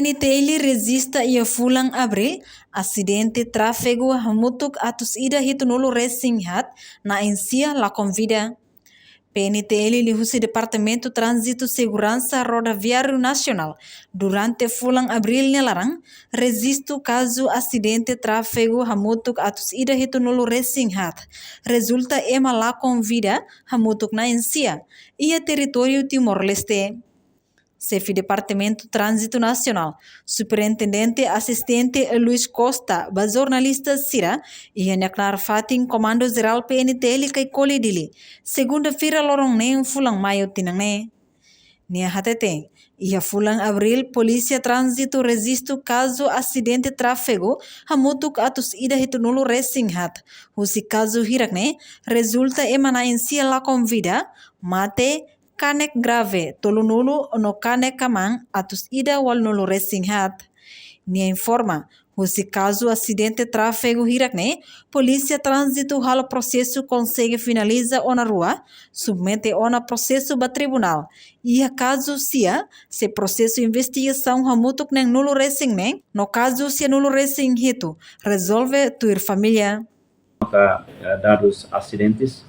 PNTL resista ia fulang abril, acidente tráfego hamutuk atus ida hitunulu racing hat na ensia la convida. PNTL lihusi Departamento Trânsito Segurança Rodoviário Nacional durante fulang abril nelarang resisto caso acidente tráfego hamutuk atus ida hitunulu racing hat resulta ema la convida hamutuk na ensia ia território Timor-Leste. Chefe Departamento Trânsito Nacional, Superintendente Assistente Luiz Costa, ba jornalista Sira, ia naknar fating Comando Geral PNTL kay Kolidili, segunda-feira lorong ne fulang mayo tinang Nia hatete, ia fulang abril Polícia Trânsito resisto caso acidente tráfego hamutuk atus ida hitunulu racing hat, husi caso hirak resulta emana ensia la convida, mate, kanek grave tolunulu no kanek kamang atus ida wal nulu racing hat. Nia informa, husi caso acidente tráfego hirak Polícia Trânsito halo processo consegue finaliza ona rua, submete ona processo ba tribunal. Ia caso sia, se processo investigação hamutuk neng nulu racing no caso sia nulu racing hito, resolve tuir família. Maka dados acidentes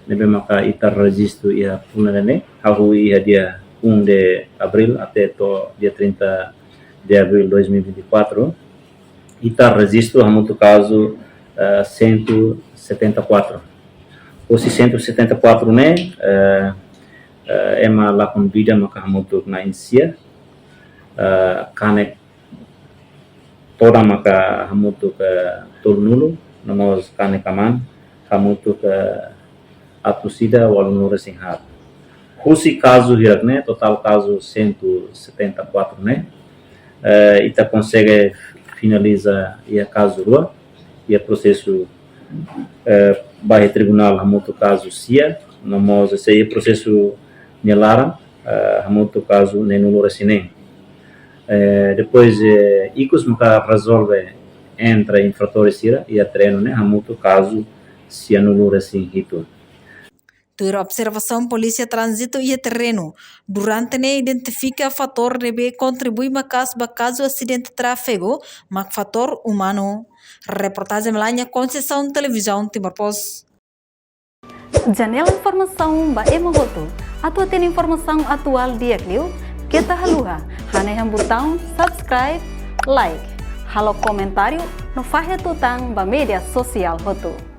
nebe maka ita registro ia punane hahu ia dia 1 de abril até to dia 30 de abril 2024 ita registro hamutu caso 174. Os 174 ema la convida maka hamutu na insia kanek toda maka hamutu tolnulu nomos kanek kaman hamutu atusida walunu racing hat. Husi caso hirakne total caso 174 ita consegue finaliza ia caso rua ia processo bairro tribunal hamutu caso sia nomos esse processo nelara hamutu caso nenulu racing depois icos maka resolve entra infratores sira ia treino hamutu caso sia nulu racing hito. Tur observação Polícia Trânsito ia terreno. Durante identifica fator deve contribui caso acidente tráfego, mak fator humano. Reportagem Melania Conceição Televisão Timor Post. Janela informação ba emogoto. Atua tem informação atual dia kliu. Kita haluha. Hane botão subscribe, like. Halo comentário no fahe tutang ba media sosial hotu.